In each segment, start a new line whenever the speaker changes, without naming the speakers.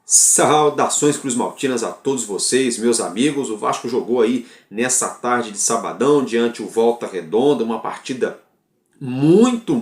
Saudações cruzmaltinas a todos vocês, meus amigos. O Vasco jogou aí nessa tarde de sabadão diante o Volta Redonda, uma partida muito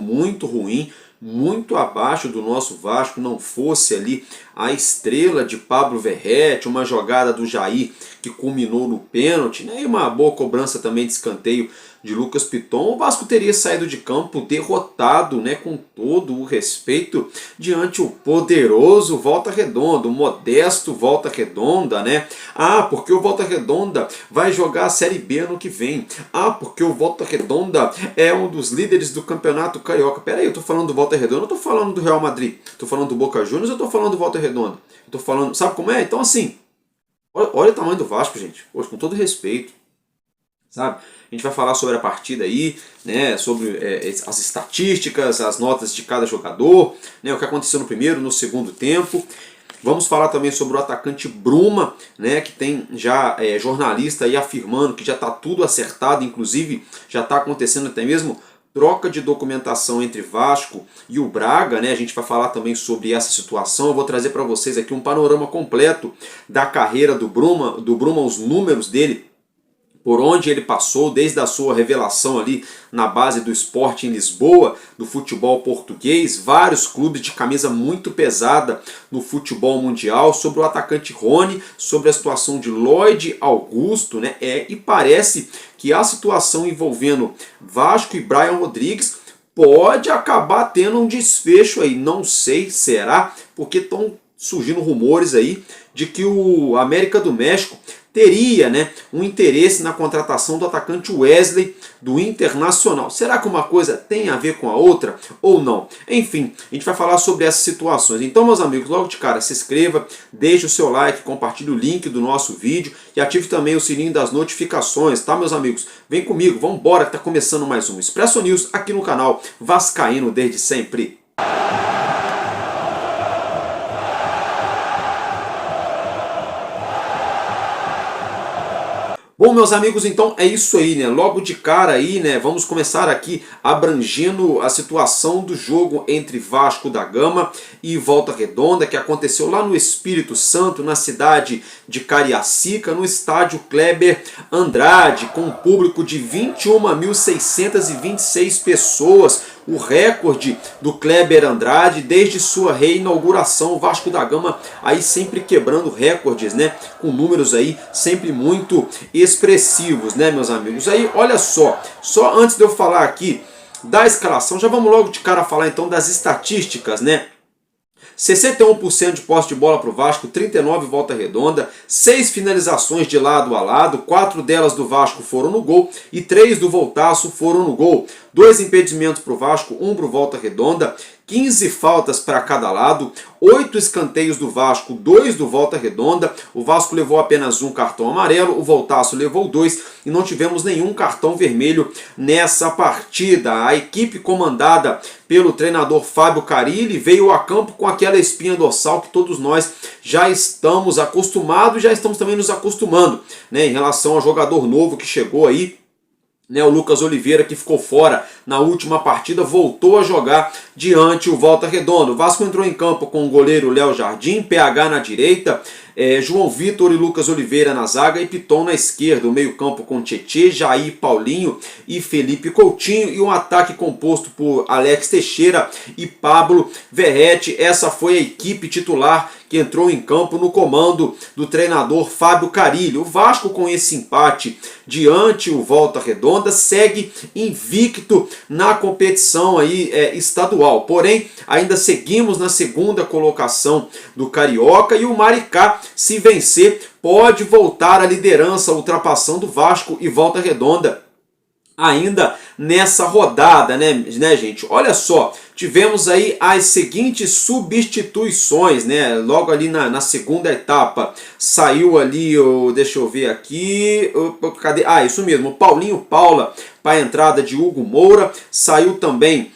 ruim, muito abaixo do nosso Vasco. Não fosse ali a estrela de Pablo Verratti, uma jogada do Jair que culminou no pênalti, né, e uma boa cobrança também de escanteio de Lucas Piton, o Vasco teria saído de campo derrotado, né, com todo o respeito, diante o poderoso Volta Redonda, o modesto Volta Redonda, né? Ah, porque o Volta Redonda vai jogar a Série B ano que vem. Ah, porque o Volta Redonda é um dos líderes do Campeonato Carioca. Pera aí, eu tô falando do Volta Redonda, eu tô falando do Real Madrid, tô falando do Boca Juniors, eu tô falando do Volta Redonda. Eu tô falando, sabe como é? Então assim, olha o tamanho do Vasco, gente. Poxa, com todo respeito, sabe? A gente vai falar sobre a partida aí, né, sobre as estatísticas, as notas de cada jogador, né, o que aconteceu no primeiro, no segundo tempo. Vamos falar também sobre o atacante Bruma, né, que tem já jornalista aí afirmando que já está tudo acertado, inclusive já está acontecendo até mesmo troca de documentação entre Vasco e o Braga, né? A gente vai falar também sobre essa situação. Eu vou trazer para vocês aqui um panorama completo da carreira do Bruma, os números dele, por onde ele passou, desde a sua revelação ali na base do Sport em Lisboa, do futebol português, vários clubes de camisa muito pesada no futebol mundial, sobre o atacante Rony, sobre a situação de Lloyd Augusto, né? E parece que a situação envolvendo Vasco e Brian Rodrigues pode acabar tendo um desfecho aí, não sei, será, porque estão surgindo rumores aí de que o América do México teria, né, um interesse na contratação do atacante Wesley do Internacional. Será que uma coisa tem a ver com a outra ou não? Enfim, a gente vai falar sobre essas situações. Então, meus amigos, logo de cara, se inscreva, deixe o seu like, compartilhe o link do nosso vídeo e ative também o sininho das notificações, tá, meus amigos? Vem comigo, vamos embora que tá começando mais um Expresso News aqui no canal Vascaíno desde sempre. Bom, meus amigos, então é isso aí, né? Logo de cara aí, né? Vamos começar aqui abrangendo a situação do jogo entre Vasco da Gama e Volta Redonda, que aconteceu lá no Espírito Santo, na cidade de Cariacica, no estádio Kleber Andrade, com um público de 21.626 pessoas. O recorde do Kleber Andrade desde sua reinauguração. O Vasco da Gama aí sempre quebrando recordes, né? Com números aí sempre muito expressivos, né, meus amigos? Aí, olha só antes de eu falar aqui da escalação, já vamos logo de cara falar então das estatísticas, né? 61% de posse de bola para o Vasco, 39% Volta Redonda, 6 finalizações de lado a lado, 4 delas do Vasco foram no gol e 3 do Voltaço foram no gol. 2 impedimentos para o Vasco, 1 para o Volta Redonda, 15 faltas para cada lado, 8 escanteios do Vasco, 2 do Volta Redonda. O Vasco levou apenas 1 cartão amarelo, o Voltaço levou 2 e não tivemos nenhum cartão vermelho nessa partida. A equipe comandada pelo treinador Fábio Carilli veio a campo com aquela espinha dorsal que todos nós já estamos acostumados e já estamos também nos acostumando, né, em relação ao jogador novo que chegou aí, né, o Lucas Oliveira, que ficou fora na última partida, voltou a jogar diante o Volta Redonda. O Vasco entrou em campo com o goleiro Léo Jardim, PH na direita, João Vitor e Lucas Oliveira na zaga e Piton na esquerda. O meio campo com Tietê, Jair, Paulinho e Felipe Coutinho, e um ataque composto por Alex Teixeira e Pablo Verratti. Essa foi a equipe titular que entrou em campo no comando do treinador Fábio Carille. O Vasco, com esse empate diante o Volta Redonda, segue invicto na competição aí, estadual. Porém, ainda seguimos na segunda colocação do Carioca e o Maricá, se vencer, pode voltar à liderança, ultrapassando Vasco e Volta Redonda ainda nessa rodada, né, gente? Olha só, tivemos aí as seguintes substituições, né? Logo ali na segunda etapa, saiu ali, deixa eu ver aqui, cadê? Ah, isso mesmo, o Paulinho Paula para a entrada de Hugo Moura, saiu também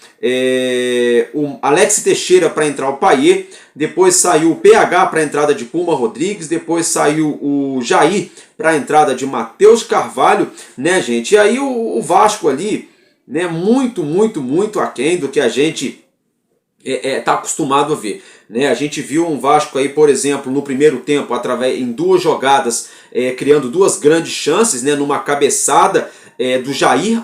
o Alex Teixeira para entrar o Paier, depois saiu o PH para a entrada de Puma Rodrigues, depois saiu o Jair para a entrada de Matheus Carvalho, né, gente? E aí o Vasco ali, né, muito aquém do que a gente tá acostumado a ver, né? A gente viu um Vasco aí, por exemplo, no primeiro tempo, em duas jogadas, criando duas grandes chances, né, numa cabeçada do Jair,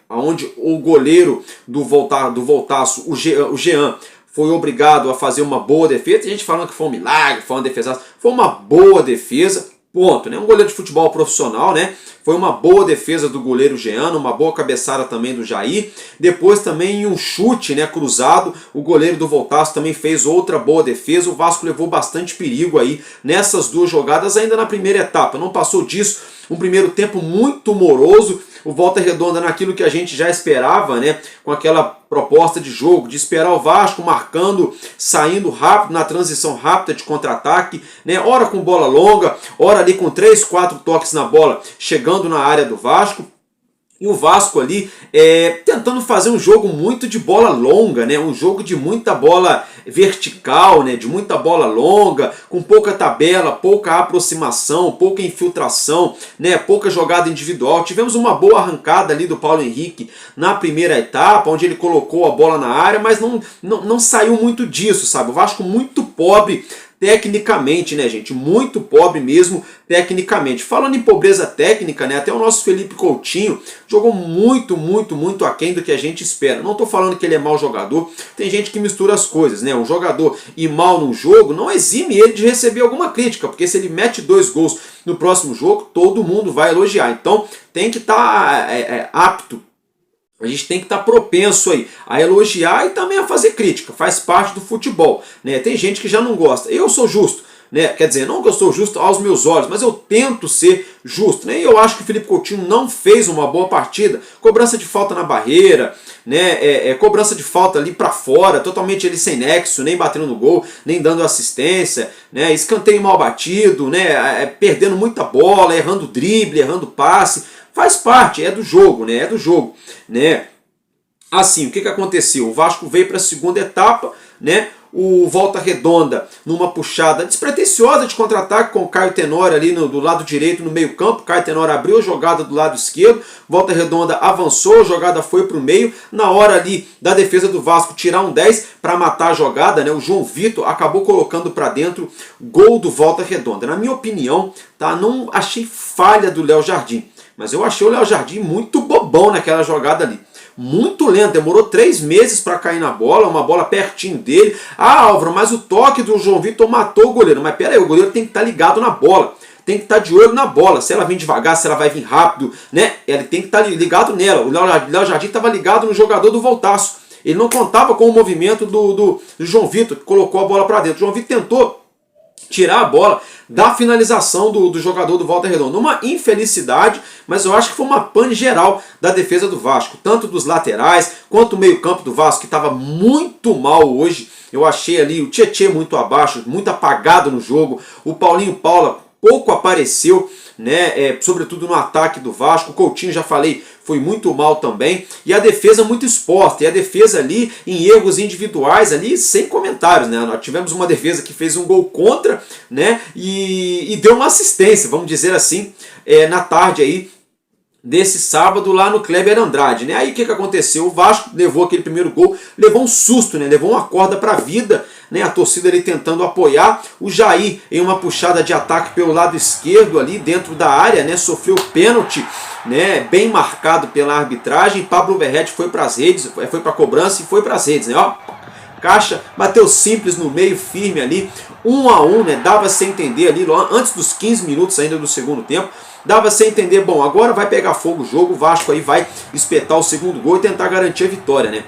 onde o goleiro do Voltaço, o Jean, foi obrigado a fazer uma boa defesa. Tem gente falando que foi um milagre, foi uma defesa. Foi uma boa defesa, ponto, né? Um goleiro de futebol profissional, né? Foi uma boa defesa do goleiro Jean, uma boa cabeçada também do Jair. Depois também em um chute, né, cruzado, o goleiro do Voltaço também fez outra boa defesa. O Vasco levou bastante perigo aí nessas duas jogadas ainda na primeira etapa. Não passou disso. Um primeiro tempo muito moroso. O Volta Redonda naquilo que a gente já esperava, né? Com aquela proposta de jogo, de esperar o Vasco marcando, saindo rápido, na transição rápida de contra-ataque, né? Ora com bola longa, ora ali com 3, 4 toques na bola, chegando na área do Vasco. E o Vasco ali tentando fazer um jogo muito de bola longa, né? Um jogo de muita bola vertical, né? De muita bola longa, com pouca tabela, pouca aproximação, pouca infiltração, né? Pouca jogada individual. Tivemos uma boa arrancada ali do Paulo Henrique na primeira etapa, onde ele colocou a bola na área, mas não saiu muito disso, sabe? O Vasco muito pobre tecnicamente, né, gente? Muito pobre mesmo tecnicamente. Falando em pobreza técnica, né, até o nosso Felipe Coutinho jogou muito aquém do que a gente espera. Não estou falando que ele é mau jogador, tem gente que mistura as coisas, né? Um jogador ir mal num jogo não exime ele de receber alguma crítica, porque se ele mete 2 gols no próximo jogo, todo mundo vai elogiar. Então tem que estar apto. A gente tem que estar propenso aí a elogiar e também a fazer crítica. Faz parte do futebol, né? Tem gente que já não gosta. Eu sou justo, né? Quer dizer, não que eu sou justo aos meus olhos, mas eu tento ser justo, né? E eu acho que o Felipe Coutinho não fez uma boa partida. Cobrança de falta na barreira, né? Cobrança de falta ali para fora, totalmente ele sem nexo, nem batendo no gol, nem dando assistência, né? Escanteio mal batido, né? Perdendo muita bola, errando drible, errando passe. Faz parte, é do jogo, né? É do jogo, né? Assim, o que aconteceu? O Vasco veio para a segunda etapa, né? O Volta Redonda numa puxada despretensiosa de contra-ataque com o Caio Tenório ali do lado direito no meio campo. Caio Tenório abriu a jogada do lado esquerdo, Volta Redonda avançou, a jogada foi para o meio. Na hora ali da defesa do Vasco tirar um 10 para matar a jogada, né? O João Vitor acabou colocando para dentro, gol do Volta Redonda. Na minha opinião, tá? Não achei falha do Léo Jardim, mas eu achei o Léo Jardim muito bobão naquela jogada ali. Muito lento, demorou 3 meses para cair na bola, uma bola pertinho dele. Ah, Álvaro, mas o toque do João Vitor matou o goleiro. Mas pera aí, o goleiro tem que estar ligado na bola. Tem que estar de olho na bola. Se ela vem devagar, se ela vai vir rápido, né? Ele tem que estar ligado nela. O Léo Jardim estava ligado no jogador do Voltaço. Ele não contava com o movimento do João Vitor, que colocou a bola para dentro. O João Vitor tentou tirar a bola da finalização do jogador do Volta Redonda. Uma infelicidade, mas eu acho que foi uma pane geral da defesa do Vasco, tanto dos laterais quanto o meio-campo do Vasco, que estava muito mal hoje. Eu achei ali o Tietê muito abaixo, muito apagado no jogo. O Paulinho Paula pouco apareceu, né? Sobretudo no ataque do Vasco. O Coutinho, já falei, foi muito mal também. E a defesa muito exposta. E a defesa ali em erros individuais ali sem comentários, né? Nós tivemos uma defesa que fez um gol contra, né? E deu uma assistência, vamos dizer assim, na tarde aí desse sábado lá no Kleber Andrade, né? Aí o que aconteceu? O Vasco levou aquele primeiro gol, levou um susto, né? Levou uma corda para a vida, né? A torcida ali tentando apoiar. O Jair, em uma puxada de ataque pelo lado esquerdo ali dentro da área, né? Sofreu pênalti, né? Bem marcado pela arbitragem. Pablo Verrete foi para as redes, foi para a cobrança e foi para as redes, né? Ó, caixa, bateu simples no meio, firme ali, 1-1, né? Dava sem entender ali, antes dos 15 minutos ainda do segundo tempo, dava sem entender, bom, agora vai pegar fogo o jogo, o Vasco aí vai espetar o segundo gol e tentar garantir a vitória, né?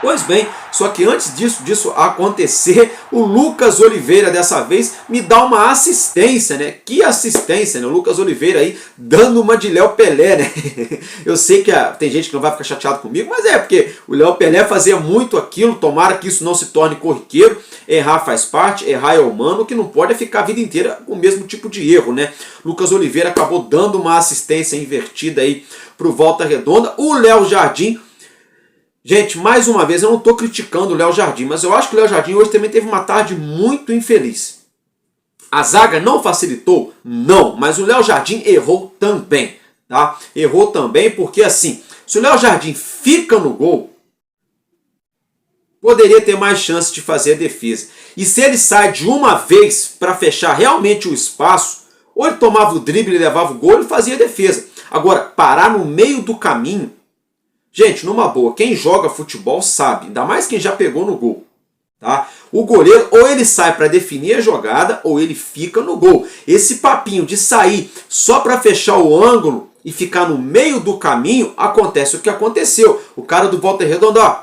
Pois bem, só que antes disso acontecer, o Lucas Oliveira dessa vez me dá uma assistência, né? Que assistência, né? O Lucas Oliveira aí dando uma de Léo Pelé, né? Eu sei que tem gente que não vai ficar chateado comigo, mas é porque o Léo Pelé fazia muito aquilo, tomara que isso não se torne corriqueiro. Errar faz parte, errar é humano, o que não pode é ficar a vida inteira com o mesmo tipo de erro, né? Lucas Oliveira acabou dando uma assistência invertida aí pro Volta Redonda. O Léo Jardim, gente, mais uma vez, eu não estou criticando o Léo Jardim, mas eu acho que o Léo Jardim hoje também teve uma tarde muito infeliz. A zaga não facilitou? Não, mas o Léo Jardim errou também, tá? Errou também porque, assim, se o Léo Jardim fica no gol, poderia ter mais chance de fazer a defesa. E se ele sai de uma vez para fechar realmente o espaço, ou ele tomava o drible e levava o gol, ele fazia a defesa. Agora, parar no meio do caminho, gente, numa boa, quem joga futebol sabe, ainda mais quem já pegou no gol. Tá? O goleiro ou ele sai para definir a jogada ou ele fica no gol. Esse papinho de sair só para fechar o ângulo e ficar no meio do caminho, acontece o que aconteceu. O cara do Volta Redonda, ó,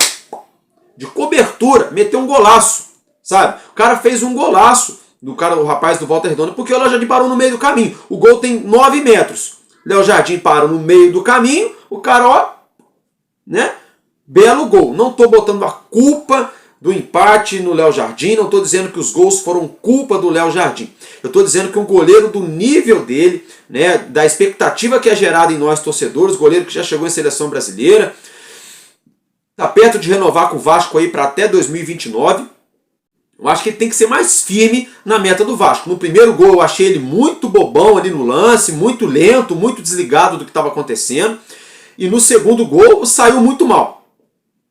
de cobertura, meteu um golaço, sabe? O cara fez um golaço, o rapaz do Volta Redonda, porque o Léo Jardim parou no meio do caminho. O gol tem 9 metros. Léo Jardim parou no meio do caminho, o cara, ó, né? Belo gol. Não estou botando a culpa do empate no Léo Jardim, não estou dizendo que os gols foram culpa do Léo Jardim. Eu estou dizendo que um goleiro do nível dele, né, da expectativa que é gerada em nós torcedores, goleiro que já chegou em seleção brasileira, está perto de renovar com o Vasco aí para até 2029. Eu acho que ele tem que ser mais firme na meta do Vasco. No primeiro gol eu achei ele muito bobão ali no lance, muito lento, muito desligado do que estava acontecendo. E no segundo gol saiu muito mal.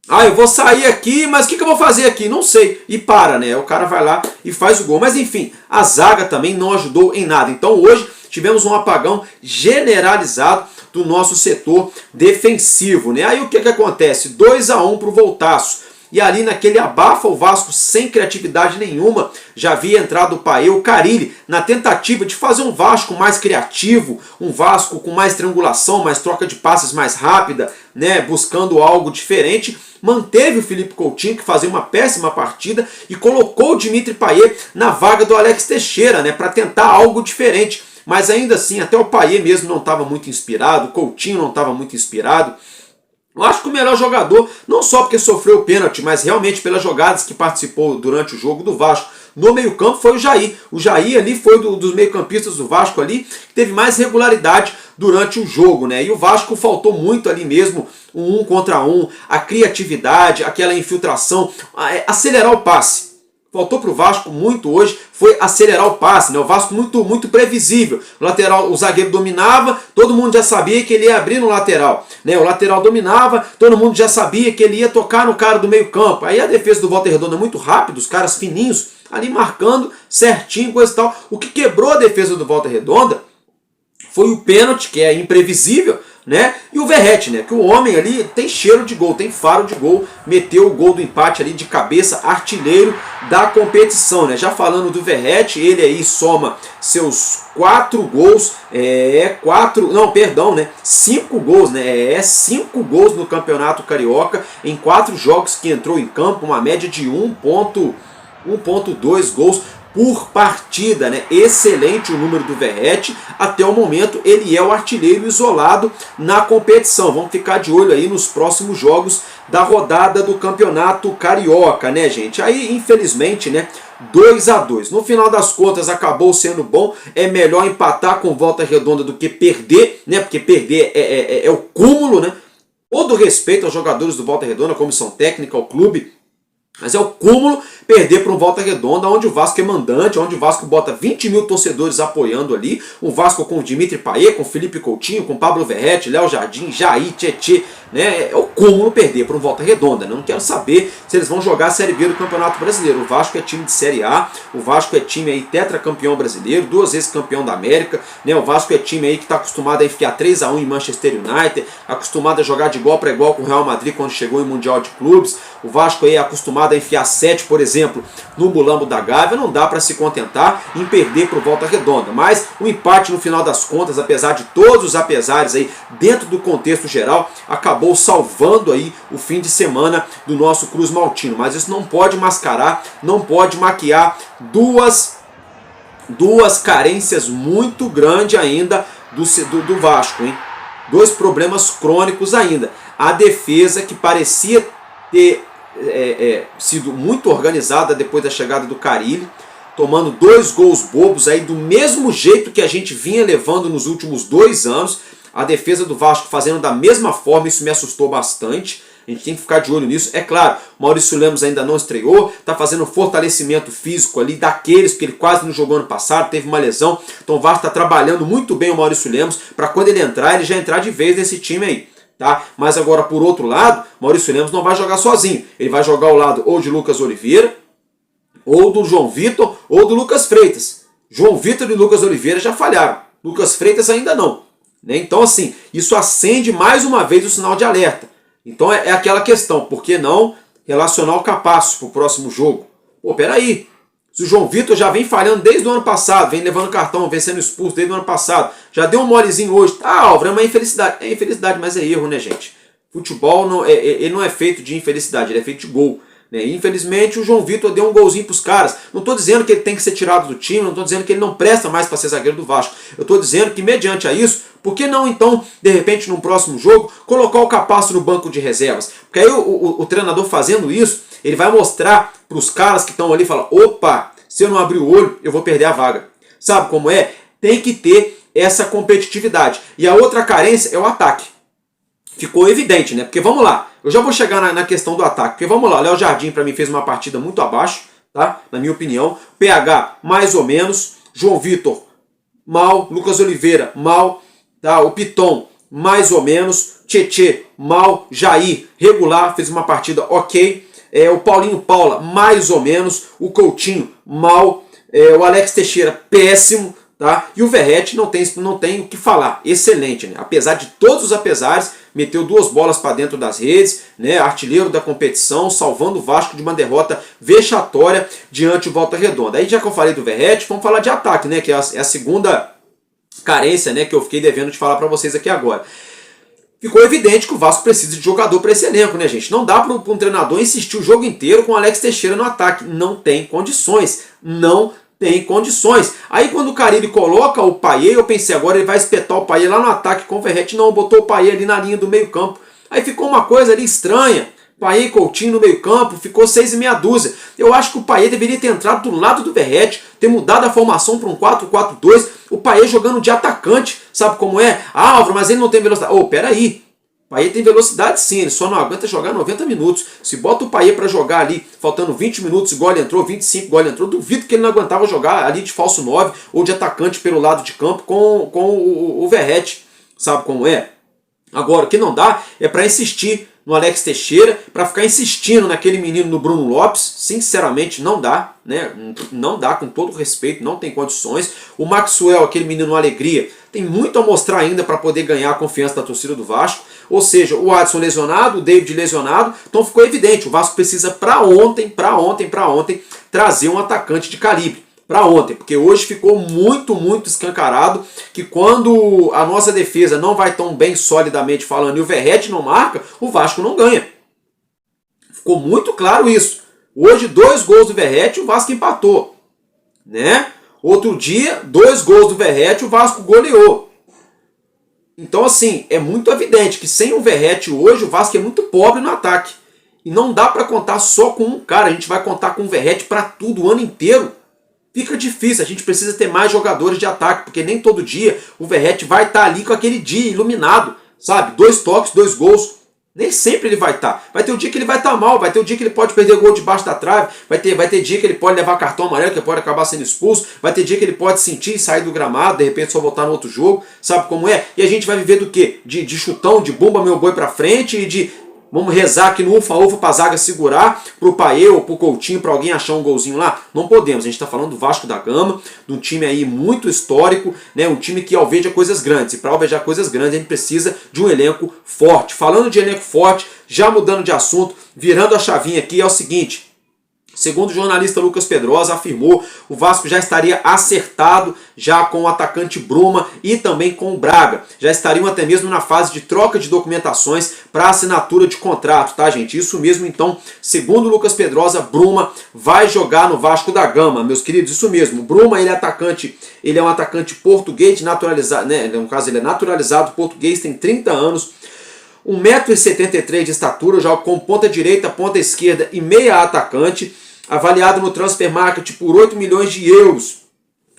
Ah, eu vou sair aqui, mas o que eu vou fazer aqui? Não sei. E para, né? O cara vai lá e faz o gol. Mas enfim, a zaga também não ajudou em nada. Então hoje tivemos um apagão generalizado do nosso setor defensivo, né? Aí o que acontece? 2-1 para o Voltaço. E ali naquele abafa, o Vasco sem criatividade nenhuma, já havia entrado o Paê, o Carille, na tentativa de fazer um Vasco mais criativo, um Vasco com mais triangulação, mais troca de passes mais rápida, né, buscando algo diferente. Manteve o Felipe Coutinho, que fazia uma péssima partida, e colocou o Dimitri Payet na vaga do Alex Teixeira, né, para tentar algo diferente. Mas ainda assim, até o Payet mesmo não estava muito inspirado, o Coutinho não estava muito inspirado. Eu acho que o melhor jogador, não só porque sofreu o pênalti, mas realmente pelas jogadas que participou durante o jogo do Vasco no meio-campo, foi o Jair. O Jair ali foi dos meio-campistas do Vasco ali, que teve mais regularidade durante o jogo, né? E o Vasco faltou muito ali mesmo, um contra um, a criatividade, aquela infiltração, acelerar o passe. Faltou para o Vasco muito hoje, foi acelerar o passe, né? O Vasco muito previsível. O lateral, o zagueiro dominava, todo mundo já sabia que ele ia abrir no lateral, né? O lateral dominava, todo mundo já sabia que ele ia tocar no cara do meio campo. Aí a defesa do Volta Redonda é muito rápida, os caras fininhos, ali marcando certinho, coisa e tal. O que quebrou a defesa do Volta Redonda foi o pênalti, que é imprevisível, né? E o Verratti, né? Que o homem ali tem cheiro de gol, tem faro de gol, meteu o gol do empate ali de cabeça, artilheiro da competição, né? Já falando do Verratti, ele aí soma seus 4 gols, 5 gols, né? 5 gols no Campeonato Carioca em 4 jogos que entrou em campo, uma média de 1,2 gols por partida, né? Excelente o número do Verratti. Até o momento ele é o artilheiro isolado na competição. Vamos ficar de olho aí nos próximos jogos da rodada do Campeonato Carioca, né, gente? Aí, infelizmente, né, 2-2. No final das contas acabou sendo bom. É melhor empatar com Volta Redonda do que perder, né? Porque perder é o cúmulo, né? Todo respeito aos jogadores do Volta Redonda, a comissão técnica, ao clube, mas é o cúmulo perder para um Volta Redonda, onde o Vasco é mandante, onde o Vasco bota 20 mil torcedores apoiando ali. O Vasco com o Dimitri Payet, com o Felipe Coutinho, com o Pablo Verratti, Léo Jardim, Jair, Tietê. Né? É o cúmulo perder para um Volta Redonda. Não quero saber se eles vão jogar a Série B do Campeonato Brasileiro. O Vasco é time de Série A, o Vasco é time aí tetracampeão brasileiro, 2 vezes campeão da América. Né? O Vasco é time aí que está acostumado a enfiar 3-1 em Manchester United, acostumado a jogar de igual para igual com o Real Madrid quando chegou em Mundial de Clubes. O Vasco aí é acostumado acostumado a enfiar 7, por exemplo, no Mulambo da Gávea, não dá para se contentar em perder para o Volta Redonda. Mas o empate, no final das contas, apesar de todos os apesares aí dentro do contexto geral, acabou salvando aí o fim de semana do nosso Cruz Maltino. Mas isso não pode mascarar, não pode maquiar duas carências muito grandes ainda do Vasco, hein? Dois problemas crônicos ainda. A defesa, que parecia ter sido muito organizada depois da chegada do Carille, tomando 2 gols bobos aí do mesmo jeito que a gente vinha levando nos últimos 2 anos. A defesa do Vasco fazendo da mesma forma, isso me assustou bastante. A gente tem que ficar de olho nisso. É claro, Maurício Lemos ainda não estreou, está fazendo um fortalecimento físico ali daqueles, porque ele quase não jogou ano passado, teve uma lesão. Então o Vasco está trabalhando muito bem o Maurício Lemos, para quando ele entrar, ele já entrar de vez nesse time aí. Tá? Mas agora, por outro lado, Maurício Lemos não vai jogar sozinho. Ele vai jogar ao lado ou de Lucas Oliveira, ou do João Vitor, ou do Lucas Freitas. João Vitor e Lucas Oliveira já falharam. Lucas Freitas ainda não. Né? Então, assim, isso acende mais uma vez o sinal de alerta. Então é aquela questão, por que não relacionar o Capasso para o próximo jogo? Pô, peraí. Se o João Vitor já vem falhando desde o ano passado, vem levando cartão, vem sendo expulso desde o ano passado, já deu um molezinho hoje. Ah, Álvaro, é uma infelicidade. É infelicidade, mas é erro, né, gente? Futebol não, ele não é feito de infelicidade, ele é feito de gol. Né? Infelizmente, o João Vitor deu um golzinho para os caras. Não estou dizendo que ele tem que ser tirado do time, não estou dizendo que ele não presta mais para ser zagueiro do Vasco. Eu estou dizendo que, mediante a isso, por que não, então, de repente, num próximo jogo, colocar o Capasso no banco de reservas? Porque aí o treinador fazendo isso, ele vai mostrar para os caras que estão ali e falar: opa, se eu não abrir o olho, eu vou perder a vaga. Sabe como é? Tem que ter essa competitividade. E a outra carência é o ataque. Ficou evidente, né? Porque vamos lá, eu já vou chegar na questão do ataque. Porque vamos lá, o Léo Jardim para mim fez uma partida muito abaixo, tá? Na minha opinião. PH, mais ou menos. João Vitor, mal. Lucas Oliveira, mal. Tá? O Piton, mais ou menos. Tietê, mal. Jair, regular, fez uma partida ok. O Paulinho Paula, mais ou menos. O Coutinho, mal. O Alex Teixeira, péssimo. Tá? E o Verratti não tem o que falar, excelente, né? Apesar de todos os apesares, meteu 2 bolas para dentro das redes, né? Artilheiro da competição, salvando o Vasco de uma derrota vexatória diante do Volta Redonda. Aí já que eu falei do Verratti, vamos falar de ataque, né? Que é a segunda carência, né? Que eu fiquei devendo de falar para vocês aqui agora. Ficou evidente que o Vasco precisa de jogador para esse elenco, né, gente? Não dá para um treinador insistir o jogo inteiro com o Alex Teixeira no ataque, não tem condições, não tem condições. Aí quando o Carille coloca o Payet, eu pensei, agora ele vai espetar o Payet lá no ataque com o Verratti. Não, botou o Payet ali na linha do meio campo. Aí ficou uma coisa ali estranha. Payet e Coutinho no meio campo, ficou 6 e meia dúzia. Eu acho que o Payet deveria ter entrado do lado do Verratti, ter mudado a formação para um 4-4-2, o Payet jogando de atacante, sabe como é? Ah, Álvaro, mas ele não tem velocidade. Peraí. O Payet tem velocidade sim, ele só não aguenta jogar 90 minutos. Se bota o Payet para jogar ali, faltando 20 minutos, igual ele entrou, 25 igual ele entrou, duvido que ele não aguentava jogar ali de falso 9 ou de atacante pelo lado de campo com o Verratti. Sabe como é? Agora, o que não dá é para insistir no Alex Teixeira, para ficar insistindo naquele menino no Bruno Lopes. Sinceramente, não dá, né? Não dá, com todo respeito, não tem condições. O Maxwell, aquele menino Alegria, tem muito a mostrar ainda para poder ganhar a confiança da torcida do Vasco. Ou seja, o Adson lesionado, o David lesionado. Então ficou evidente, o Vasco precisa para ontem, trazer um atacante de calibre. Para ontem, porque hoje ficou muito escancarado que quando a nossa defesa não vai tão bem solidamente falando e o Verratti não marca, o Vasco não ganha. Ficou muito claro isso. Hoje 2 gols do Verratti, o Vasco empatou, né? Outro dia, 2 gols do Verratti, o Vasco goleou. Então assim, é muito evidente que sem o Verratti hoje o Vasco é muito pobre no ataque. E não dá para contar só com um cara, a gente vai contar com o Verratti para tudo o ano inteiro. Fica difícil, a gente precisa ter mais jogadores de ataque, porque nem todo dia o Verratti vai estar ali com aquele dia iluminado, sabe? 2 toques, 2 gols, nem sempre ele vai estar. Vai ter um dia que ele vai estar mal, vai ter um dia que ele pode perder gol debaixo da trave, vai ter dia que ele pode levar cartão amarelo, que ele pode acabar sendo expulso, vai ter dia que ele pode sentir e sair do gramado, de repente só voltar no outro jogo, sabe como é? E a gente vai viver do quê? De chutão, de bomba meu boi pra frente e de... Vamos rezar aqui no ufa-ufa para a zaga segurar, para o Payet ou para o Coutinho, para alguém achar um golzinho lá? Não podemos. A gente está falando do Vasco da Gama, de um time aí muito histórico, né? Um time que alveja coisas grandes. E para alvejar coisas grandes, a gente precisa de um elenco forte. Falando de elenco forte, já mudando de assunto, virando a chavinha aqui, é o seguinte. Segundo o jornalista Lucas Pedrosa, afirmou, o Vasco já estaria acertado já com o atacante Bruma e também com o Braga. Já estariam até mesmo na fase de troca de documentações para assinatura de contrato, tá, gente? Isso mesmo, então, segundo o Lucas Pedrosa, Bruma vai jogar no Vasco da Gama, meus queridos, isso mesmo. Bruma, ele é um atacante português, naturalizado, né? No caso, ele é naturalizado português, tem 30 anos. 1,73 m de estatura, joga com ponta direita, ponta esquerda e meia atacante, avaliado no Transfer Market por 8 milhões de euros.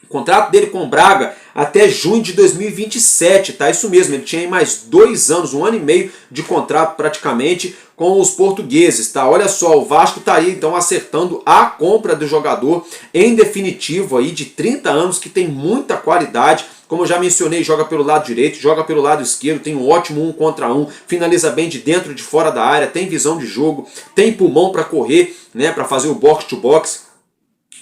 O contrato dele com o Braga até junho de 2027, tá? Isso mesmo, ele tinha mais 2 anos, 1 ano e meio de contrato praticamente com os portugueses, tá? Olha só, o Vasco estaria então acertando a compra do jogador em definitivo aí de 30 anos, que tem muita qualidade. Como eu já mencionei, joga pelo lado direito, joga pelo lado esquerdo, tem um ótimo 1 contra 1, finaliza bem de dentro e de fora da área, tem visão de jogo, tem pulmão para correr, né, para fazer o box to box.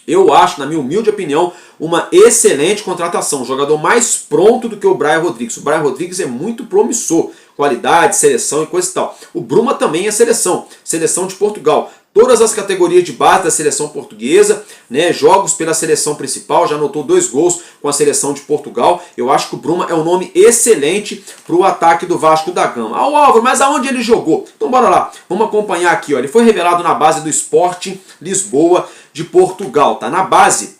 Eu acho, na minha humilde opinião, uma excelente contratação. Um jogador mais pronto do que o Brian Rodrigues. O Brian Rodrigues é muito promissor. Qualidade, seleção e coisa e tal. O Bruma também é seleção. Seleção de Portugal. Todas as categorias de base da seleção portuguesa, né, jogos pela seleção principal, já anotou 2 gols com a seleção de Portugal. Eu acho que o Bruma é um nome excelente para o ataque do Vasco da Gama. Ah, o Álvaro, mas aonde ele jogou? Então bora lá, vamos acompanhar aqui. Ó. Ele foi revelado na base do Sporting Lisboa de Portugal. Tá? Na base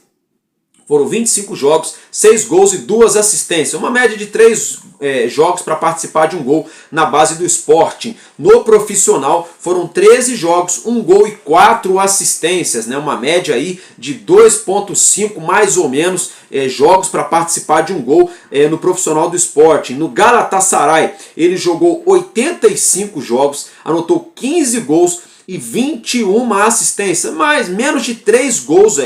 foram 25 jogos, 6 gols e 2 assistências. Uma média de 3 jogos para participar de um gol na base do Sporting. No profissional foram 13 jogos, 1 gol e 4 assistências. Né? Uma média aí de 2,5 mais ou menos jogos para participar de um gol no profissional do Sporting. No Galatasaray ele jogou 85 jogos, anotou 15 gols e 21 assistências, mas menos de 3 gols,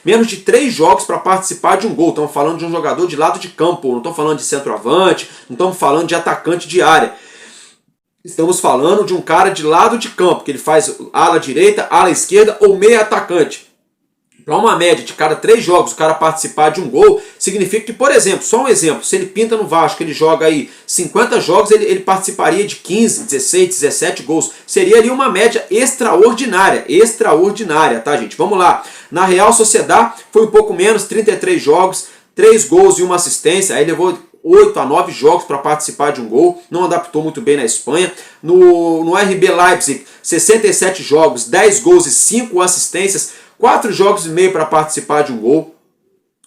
menos de 3 jogos para participar de um gol. Estamos falando de um jogador de lado de campo, não estamos falando de centroavante, não estamos falando de atacante de área. Estamos falando de um cara de lado de campo, que ele faz ala direita, ala esquerda ou meia atacante. Para uma média de cada 3 jogos o cara participar de um gol, significa que, por exemplo, só um exemplo, se ele pinta no Vasco, ele joga aí 50 jogos, ele participaria de 15, 16, 17 gols. Seria ali uma média extraordinária, tá, gente? Vamos lá. Na Real Sociedad foi um pouco menos, 33 jogos, 3 gols e 1 assistência, aí levou 8 a 9 jogos para participar de um gol, não adaptou muito bem na Espanha. No RB Leipzig, 67 jogos, 10 gols e 5 assistências, 4 jogos e meio para participar de um gol.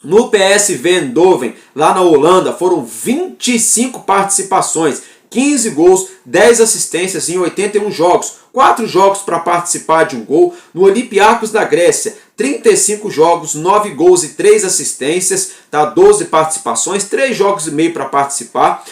No PSV Eindhoven, lá na Holanda, foram 25 participações, 15 gols, 10 assistências em 81 jogos, 4 jogos para participar de um gol. No Olympiacos da Grécia, 35 jogos, 9 gols e 3 assistências, tá? 12 participações, 3 jogos e meio para participar.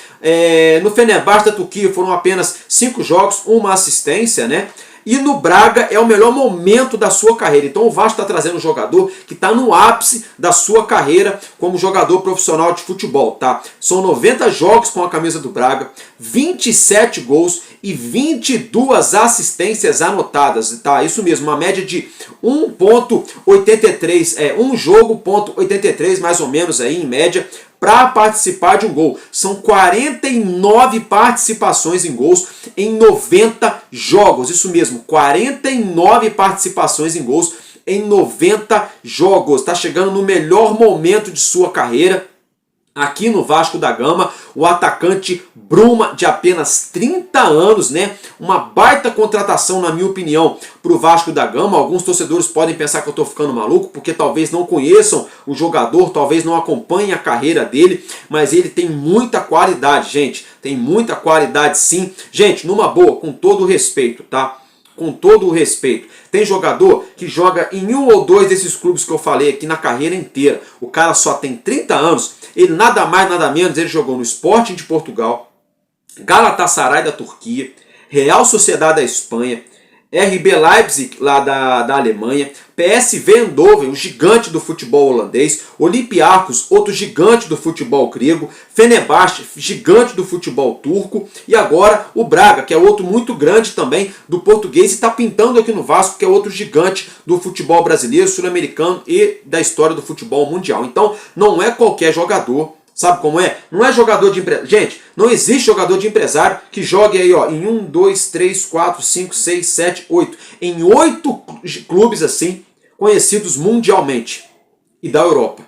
No Fenerbahçe da Turquia foram apenas 5 jogos, 1 assistência, né? E no Braga é o melhor momento da sua carreira. Então o Vasco está trazendo um jogador que está no ápice da sua carreira como jogador profissional de futebol. Tá? São 90 jogos com a camisa do Braga, 27 gols e 22 assistências anotadas. Tá? Isso mesmo, uma média de 1,83, um jogo, 1,83 mais ou menos aí em média, para participar de um gol. São 49 participações em gols em 90 jogos. Isso mesmo, 49 participações em gols em 90 jogos. Está chegando no melhor momento de sua carreira. Aqui no Vasco da Gama, o atacante Bruma, de apenas 30 anos, né? Uma baita contratação, na minha opinião, para o Vasco da Gama. Alguns torcedores podem pensar que eu estou ficando maluco, porque talvez não conheçam o jogador, talvez não acompanhem a carreira dele, mas ele tem muita qualidade, gente. Tem muita qualidade, sim. Gente, numa boa, com todo o respeito, tá? Com todo o respeito. Tem jogador que joga em um ou dois desses clubes que eu falei aqui na carreira inteira. O cara só tem 30 anos. Ele nada mais, nada menos, ele jogou no Sporting de Portugal, Galatasaray da Turquia, Real Sociedad da Espanha, RB Leipzig lá da Alemanha, PSV Eindhoven, o gigante do futebol holandês, Olympiacos, outro gigante do futebol grego, Fenerbahçe, gigante do futebol turco, e agora o Braga, que é outro muito grande também do português, e está pintando aqui no Vasco, que é outro gigante do futebol brasileiro, sul-americano e da história do futebol mundial. Então não é qualquer jogador, Sabe como é? Não é jogador de empresário. Gente, não existe jogador de empresário que jogue aí, ó, em 1, 2, 3, 4, 5, 6, 7, 8. Em 8 clubes assim, conhecidos mundialmente e da Europa.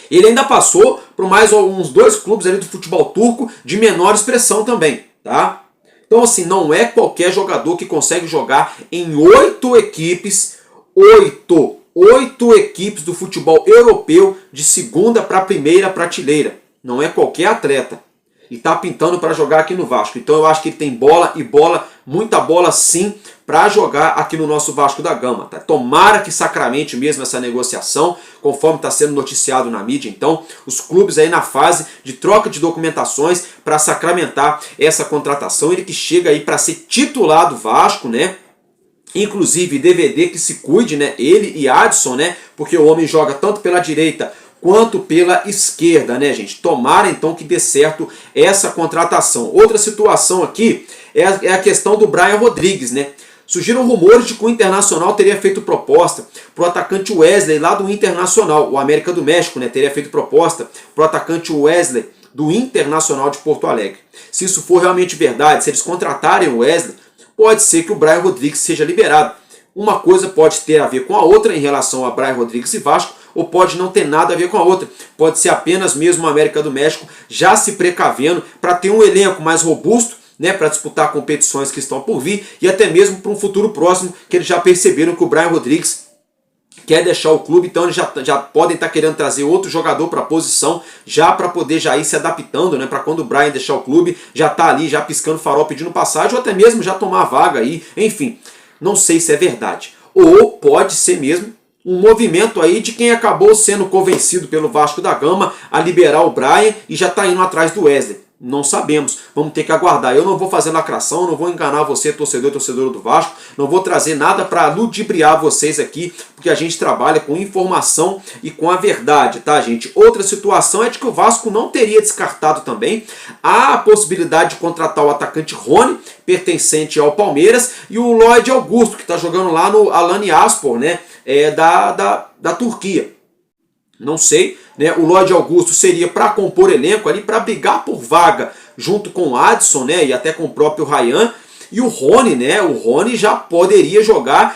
Ele ainda passou por mais uns 2 clubes ali do futebol turco de menor expressão também, tá? Então assim, não é qualquer jogador que consegue jogar em 8 equipes, 8 equipes do futebol europeu de segunda para primeira prateleira. Não é qualquer atleta. E está pintando para jogar aqui no Vasco. Então eu acho que ele tem bola e bola, muita bola sim, para jogar aqui no nosso Vasco da Gama. Tá? Tomara que sacramente mesmo essa negociação, conforme está sendo noticiado na mídia. Então, os clubes aí na fase de troca de documentações para sacramentar essa contratação. Ele que chega aí para ser titular do Vasco, né? Inclusive DVD que se cuide, né? Ele e Adson, né? Porque o homem joga tanto pela direita quanto pela esquerda, né, gente? Tomara então que dê certo essa contratação. Outra situação aqui é a questão do Brian Rodrigues, né? Surgiram rumores de que o Internacional teria feito proposta para o atacante Wesley lá do Internacional, o América do México, né? Teria feito proposta para o atacante Wesley do Internacional de Porto Alegre. Se isso for realmente verdade, se eles contratarem o Wesley, pode ser que o Brian Rodrigues seja liberado. Uma coisa pode ter a ver com a outra em relação a Brian Rodrigues e Vasco, ou pode não ter nada a ver com a outra. Pode ser apenas mesmo a América do México já se precavendo para ter um elenco mais robusto, né, para disputar competições que estão por vir e até mesmo para um futuro próximo, que eles já perceberam que o Brian Rodrigues quer deixar o clube, então eles já podem estar querendo trazer outro jogador para a posição, já para poder já ir se adaptando, né, para quando o Brian deixar o clube, já está ali, já piscando farol, pedindo passagem, ou até mesmo já tomar a vaga aí, enfim, não sei se é verdade. Ou pode ser mesmo um movimento aí de quem acabou sendo convencido pelo Vasco da Gama a liberar o Brian e já está indo atrás do Wesley. Não sabemos, vamos ter que aguardar. Eu não vou fazer lacração, não vou enganar você, torcedor do Vasco, não vou trazer nada para ludibriar vocês aqui, porque a gente trabalha com informação e com a verdade, tá, gente? Outra situação é de que o Vasco não teria descartado também a possibilidade de contratar o atacante Rony, pertencente ao Palmeiras, e o Lloyd Augusto, que está jogando lá no Alanyaspor, né, da Turquia. Não sei, né? O Lloyd Augusto seria para compor elenco ali, para brigar por vaga junto com o Adson, né? E até com o próprio Ryan. E o Rony, né? O Rony já poderia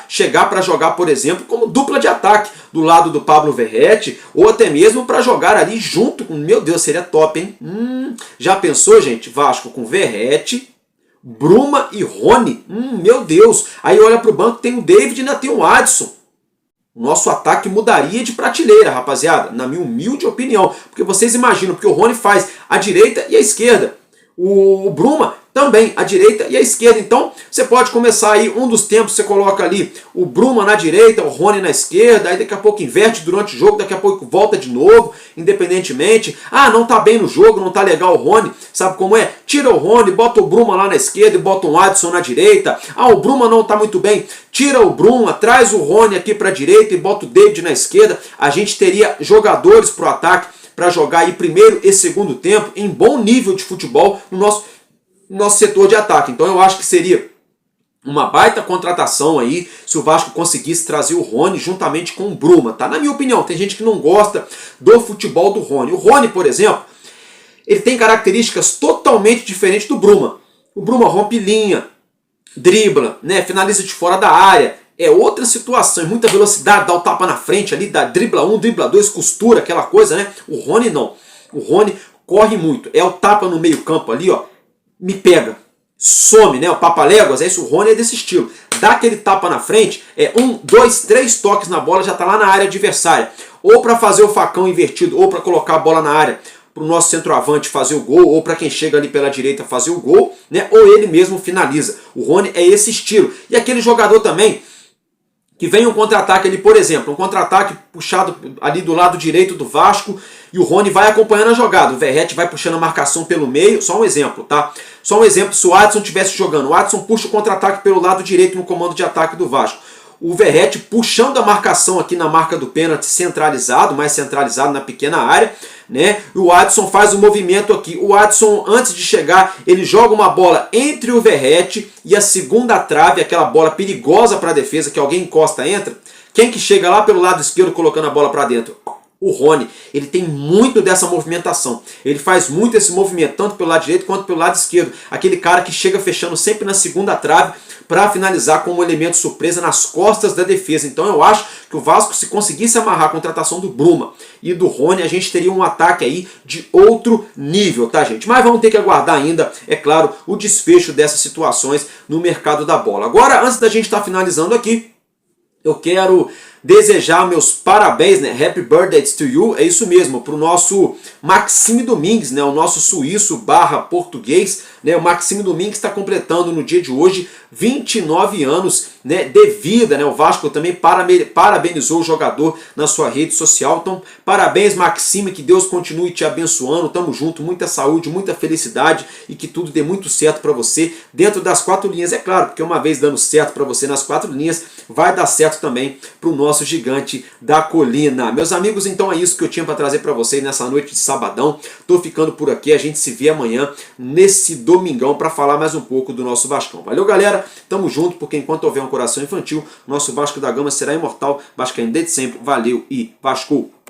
chegar para jogar, por exemplo, como dupla de ataque do lado do Pablo Verratti, ou até mesmo para jogar ali junto com, meu Deus, seria top, hein? Já pensou, gente? Vasco com Verratti, Bruma e Rony? Meu Deus! Aí olha para o banco, tem o David e ainda tem o Adson. O nosso ataque mudaria de prateleira, rapaziada, na minha humilde opinião. Porque vocês imaginam, porque o Rony faz a direita e a esquerda. O Bruma também, a direita e a esquerda. Então, você pode começar aí, um dos tempos você coloca ali o Bruma na direita, o Rony na esquerda, aí daqui a pouco inverte durante o jogo, daqui a pouco volta de novo, independentemente. Ah, não tá bem no jogo, não tá legal o Rony, sabe como é? Tira o Rony, bota o Bruma lá na esquerda e bota um Adson na direita. Ah, o Bruma não tá muito bem, tira o Bruma, traz o Rony aqui pra direita e bota o David na esquerda. A gente teria jogadores pro ataque para jogar aí primeiro e segundo tempo em bom nível de futebol no nosso setor de ataque. Então eu acho que seria uma baita contratação aí se o Vasco conseguisse trazer o Rony juntamente com o Bruma, tá? Na minha opinião, tem gente que não gosta do futebol do Rony. O Rony, por exemplo, ele tem características totalmente diferentes do Bruma. O Bruma rompe linha, dribla, né, finaliza de fora da área. É outra situação, muita velocidade, dá o tapa na frente ali, dá dribla 1, dribla 2, costura, aquela coisa, né? O Rony não. O Rony corre muito. É o tapa no meio campo ali, ó. Me pega. Some, né? O Papaléguas, é isso, o Rony é desse estilo. Dá aquele tapa na frente, 1, 2, 3 toques na bola, já tá lá na área adversária. Ou para fazer o facão invertido, ou para colocar a bola na área para o nosso centroavante fazer o gol, ou para quem chega ali pela direita fazer o gol, né? Ou ele mesmo finaliza. O Rony é esse estilo. E aquele jogador também que vem um contra-ataque ali, por exemplo, um contra-ataque puxado ali do lado direito do Vasco e o Rony vai acompanhando a jogada. O Verratti vai puxando a marcação pelo meio, só um exemplo, tá? Só um exemplo, se o Adson estivesse jogando, o Adson puxa o contra-ataque pelo lado direito no comando de ataque do Vasco. O Verratti puxando a marcação aqui na marca do pênalti centralizado, mais centralizado na pequena área, né? E o Adson faz o movimento aqui. O Adson, antes de chegar, ele joga uma bola entre o Verratti e a segunda trave, aquela bola perigosa para a defesa, que alguém encosta, entra. Quem que chega lá pelo lado esquerdo colocando a bola para dentro? O Rony, ele tem muito dessa movimentação. Ele faz muito esse movimento, tanto pelo lado direito quanto pelo lado esquerdo. Aquele cara que chega fechando sempre na segunda trave para finalizar como elemento surpresa nas costas da defesa. Então eu acho que o Vasco, se conseguisse amarrar a contratação do Bruma e do Rony, a gente teria um ataque aí de outro nível, tá, gente? Mas vamos ter que aguardar ainda, é claro, o desfecho dessas situações no mercado da bola. Agora, antes da gente estar finalizando aqui, eu quero desejar meus parabéns, né? Happy birthday to you, é isso mesmo, para o nosso Maxime Domingues, né? O nosso suíço barra português, né? O Maxime Domingues está completando no dia de hoje 29 anos, né, de vida, né? O Vasco também parabenizou o jogador na sua rede social. Então, parabéns, Maxime, que Deus continue te abençoando. Tamo junto, muita saúde, muita felicidade e que tudo dê muito certo para você dentro das 4 linhas, é claro, porque uma vez dando certo para você nas 4 linhas, vai dar certo também para o nosso gigante da colina. Meus amigos, então é isso que eu tinha para trazer para vocês nessa noite de sabadão. Tô ficando por aqui, a gente se vê amanhã nesse domingão para falar mais um pouco do nosso Vascão. Valeu, galera? Tamo junto, porque enquanto houver um coração infantil, nosso Vasco da Gama será imortal. Vascaíno desde sempre. Valeu e Vasco!